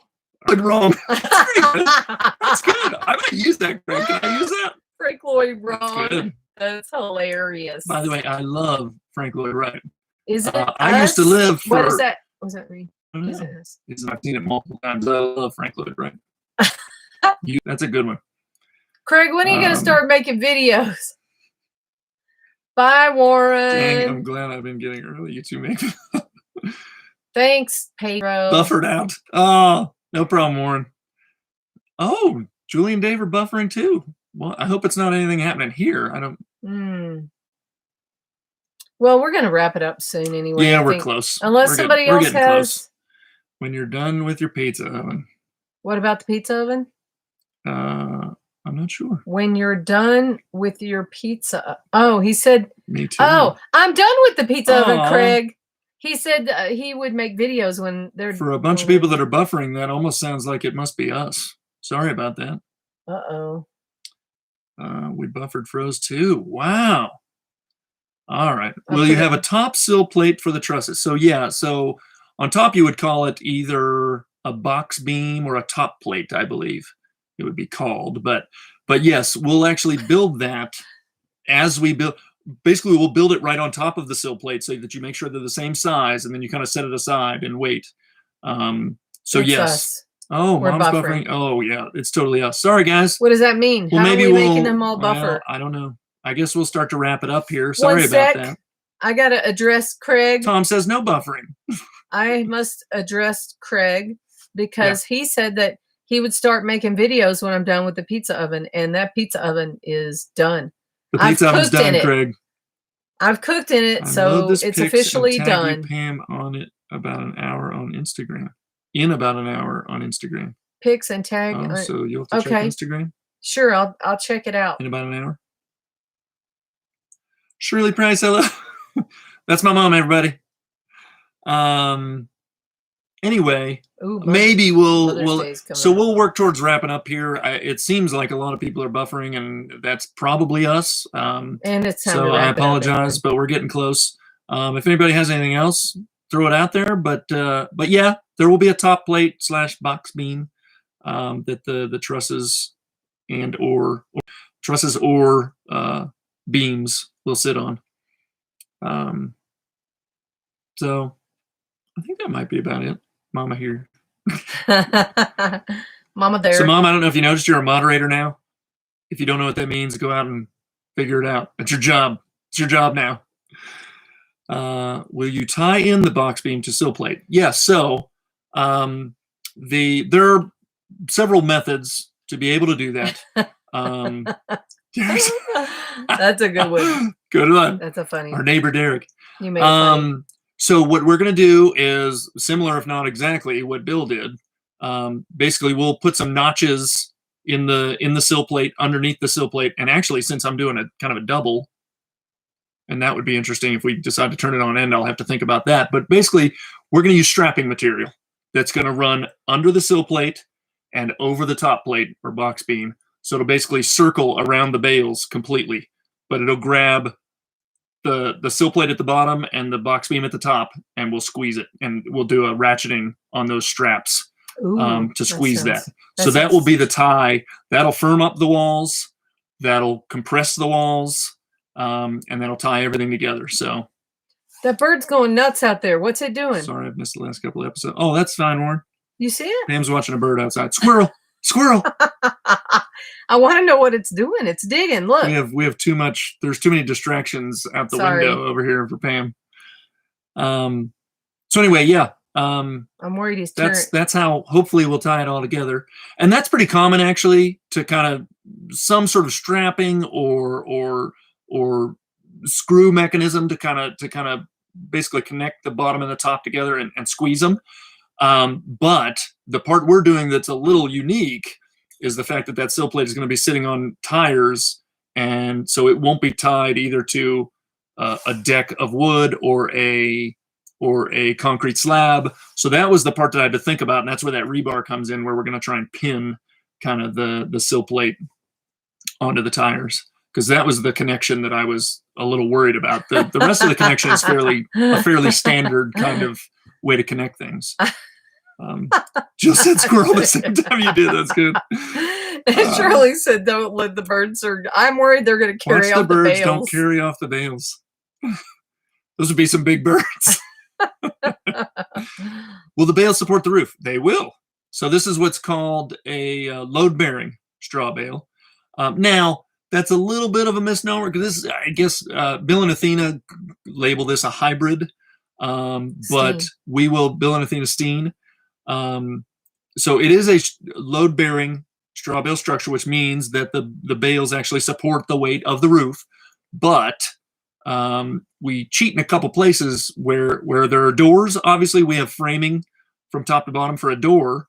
I'm wrong. That's good. I might use that, Craig. Can I use that? Frank Lloyd Wright. That's hilarious. By the way, I love Frank Lloyd Wright. Is it? I used to live for. What is that? What does that mean? I've seen it multiple times. I love Frank Lloyd Wright. That's a good one. Craig, when are you going to start making videos? Bye, Warren. Dang, I'm glad I've been getting early. You two make. Thanks, Pedro. Buffered out. Oh, no problem, Warren. Oh, Julie and Dave are buffering too. Well, I hope it's not anything happening here. I don't. Well, we're going to wrap it up soon anyway. Yeah, we're close. Unless somebody else has. Close. When you're done with your pizza oven. What about the pizza oven? I'm not sure. When you're done with your pizza. Oh, he said. Me too. Oh, I'm done with the pizza oven, Craig. He said he would make videos when they're. For a bunch of people that are buffering, that almost sounds like it must be us. Sorry about that. Uh-oh. We buffered froze too. Wow. All right. Will you have a top sill plate for the trusses? So yeah. So on top, you would call it either a box beam or a top plate, I believe it would be called. But yes, we'll actually build that as we build. Basically, we'll build it right on top of the sill plate so that you make sure they're the same size, and then you kind of set it aside and wait. So it's yes. Us. Oh, we're mom's buffering. Oh, yeah, it's totally us. Sorry, guys. What does that mean? Well, how maybe are we making them all buffer? I don't know. I guess we'll start to wrap it up here. Sorry about that. I got to address Craig. Tom says no buffering. I must address Craig because he said that he would start making videos when I'm done with the pizza oven, and that pizza oven is done. The pizza oven's done, Craig. I've cooked in it, so it's officially done. You, Pam, on it about an hour on Instagram. In about an hour on Instagram. Pics and tag. Oh, so you'll have to check Instagram? Sure, I'll check it out. In about an hour? Shirley Price, hello. That's my mom, everybody. Anyway, maybe we'll work towards wrapping up here. It seems like a lot of people are buffering, and that's probably us. And it's time so I apologize, but we're getting close. If anybody has anything else, throw it out there. But yeah, there will be a top plate / box beam that the trusses or beams will sit on. So I think that might be about it. Mama here. Mama there. So, Mom, I don't know if you noticed you're a moderator now. If you don't know what that means, go out and figure it out. It's your job. It's your job now. Will you tie in the box beam to sill plate? Yes. So there are several methods to be able to do that. That's a good one. Good one. That's a funny. Our neighbor Derek. You made it funny. So what we're going to do is similar, if not exactly, what Bill did. Basically, we'll put some notches in the sill plate, underneath the sill plate, and actually, since I'm doing a kind of a double, and that would be interesting if we decide to turn it on end, I'll have to think about that. But basically, we're going to use strapping material that's going to run under the sill plate and over the top plate or box beam. So it'll basically circle around the bales completely, but it'll grab the sill plate at the bottom and the box beam at the top, and we'll squeeze it, and we'll do a ratcheting on those straps. Ooh, to squeeze that. That So that will be the tie. That'll firm up the walls. That'll compress the walls. And that'll tie everything together. So that bird's going nuts out there. What's it doing? Sorry, I've missed the last couple of episodes. Oh, that's fine, Warren. You see it? Pam's watching a bird outside. Squirrel! Squirrel! I want to know what it's doing. It's digging. Look. We have too much. There's too many distractions out the window over here for Pam. So anyway, yeah. I'm worried he's that's how hopefully we'll tie it all together, and that's pretty common actually, to kind of some sort of strapping or screw mechanism to kind of basically connect the bottom and the top together and squeeze them. But the part we're doing that's a little unique is the fact that sill plate is going to be sitting on tires, and so it won't be tied either to a deck of wood or a concrete slab. So that was the part that I had to think about, and that's where that rebar comes in, where we're going to try and pin kind of the sill plate onto the tires, because that was the connection that I was a little worried about. The rest of the connection is a fairly standard kind of way to connect things. Just said squirrel the same time you did. That's good. Shirley said, "Don't let the birds." I'm worried they're going to carry off the bales. Don't carry off the bales. Those would be some big birds. Will the bales support the roof? They will. So this is what's called a load-bearing straw bale. Now, that's a little bit of a misnomer, because I guess Bill and Athena label this a hybrid, but Bill and Athena Steen. So it is a load-bearing straw bale structure, which means that the bales actually support the weight of the roof, but we cheat in a couple places where there are doors. Obviously, we have framing from top to bottom for a door,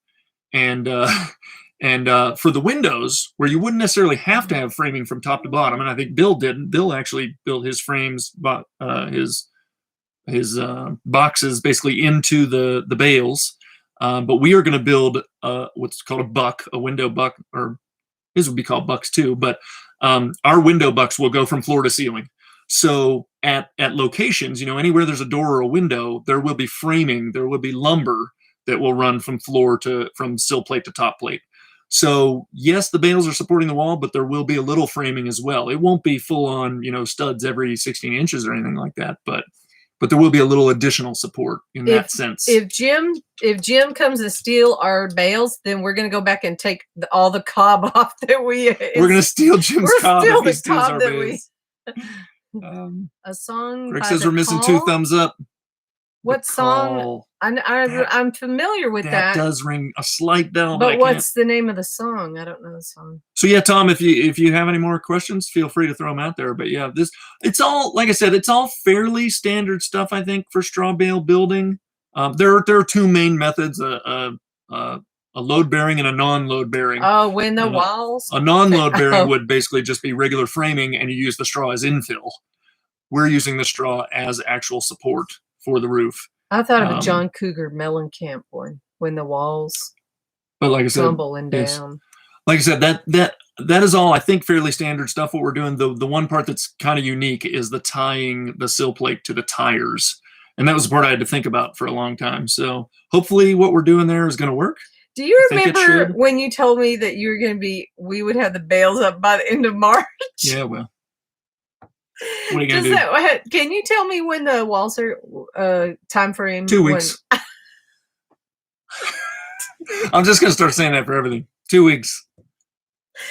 and for the windows, where you wouldn't necessarily have to have framing from top to bottom. And I think Bill didn't. Bill actually built his frames, his boxes basically into the bales. But we are going to build what's called a window buck, or his would be called bucks too. But our window bucks will go from floor to ceiling. So at locations, anywhere there's a door or a window, there will be framing, there will be lumber that will run from sill plate to top plate. So yes, the bales are supporting the wall, but there will be a little framing as well. It won't be full on, studs every 16 inches or anything like that, but there will be a little additional support in that sense. If Jim comes to steal our bales, then we're going to go back and take all the cob off that we're going to steal Jim's cob if he steals our bales. A song. Greg says we're missing 2 thumbs up. What song? I'm familiar with that. That does ring a slight bell. But what's the name of the song? I don't know the song. So yeah, Tom, if you have any more questions, feel free to throw them out there. But yeah, it's all, like I said, it's all fairly standard stuff, I think, for straw bale building. There are 2 main methods: a load bearing and a non-load bearing. Oh, when the walls. A non-load bearing would basically just be regular framing, and you use the straw as infill. We're using the straw as actual support for the roof. I thought of a John Cougar Mellencamp one, when the walls but like I said, tumbling down. Like I said, that is all, I think, fairly standard stuff. What we're doing, the one part that's kind of unique is the tying the sill plate to the tires. And that was the part I had to think about for a long time. So hopefully what we're doing there is going to work. Do you remember when you told me that we would have the bales up by the end of March? Yeah, well, What are you gonna do? Can you tell me when the walls are time frame? 2 weeks. I'm just gonna start saying that for everything. 2 weeks.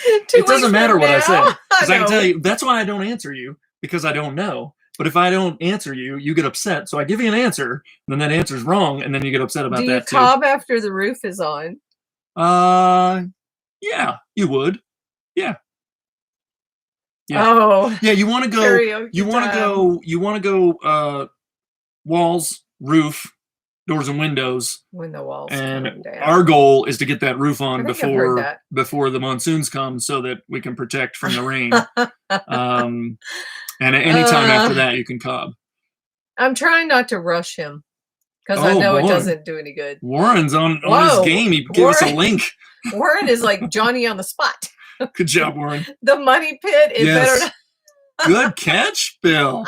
It doesn't matter what I say, because I can tell you. That's why I don't answer you, because I don't know. But if I don't answer you, you get upset. So I give you an answer, and then that answer's wrong, and then you get upset about that too. Do you cob after the roof is on? Yeah, you would. Yeah. Yeah. Oh. Yeah, you want to go. You want to go. You want to go. Walls, roof, doors, and windows. When the walls and come down. Our goal is to get that roof on before the monsoons come, so that we can protect from the rain. And at any time after that, you can cob. I'm trying not to rush him, because I know it doesn't do any good. Warren's on his game. He gave us a link. Warren is like Johnny on the spot. Good job, Warren. The money pit is better. Good catch, Bill.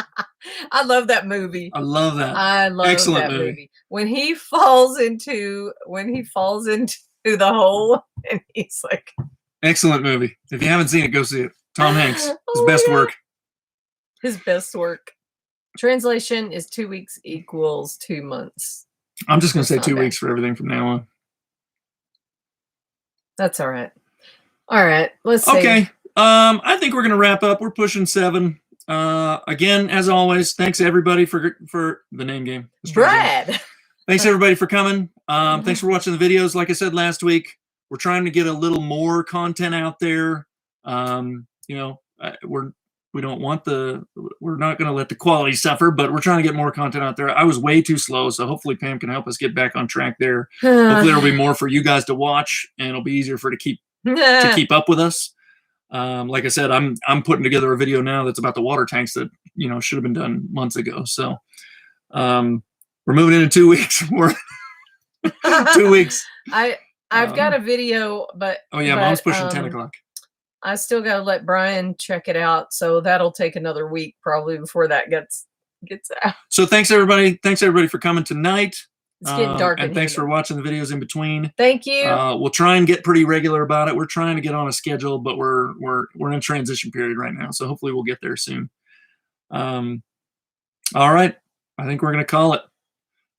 I love that movie. I love that. I love that movie. When he falls into the hole, and he's like, excellent movie. If you haven't seen it, go see it. Tom Hanks, his best work. His best work. Translation is 2 weeks equals 2 months. I'm just gonna say 2 weeks for everything from now on. That's all right. All right, let's see. Okay. I think we're gonna wrap up. We're pushing 7. Again, as always, thanks everybody for the name game. Brad. Thanks everybody for coming. Thanks for watching the videos. Like I said last week, we're trying to get a little more content out there. We're not going to let the quality suffer, but we're trying to get more content out there. I was way too slow, so hopefully Pam can help us get back on track there. Hopefully there'll be more for you guys to watch, and it'll be easier to keep up with us. Like I said, I'm putting together a video now that's about the water tanks that should have been done months ago. So we're moving into 2 weeks. 2 weeks. I've got a video, but Mom's pushing 10 o'clock. I still got to let Brian check it out, so that'll take another week probably before that gets out. So thanks everybody for coming tonight. It's getting dark. And thanks for watching the videos in between. Thank you. We'll try and get pretty regular about it. We're trying to get on a schedule, but we're in a transition period right now, so hopefully we'll get there soon. All right, I think we're gonna call it.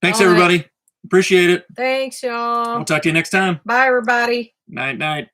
Thanks everybody. Appreciate it. Thanks, y'all. We'll talk to you next time. Bye, everybody. Night.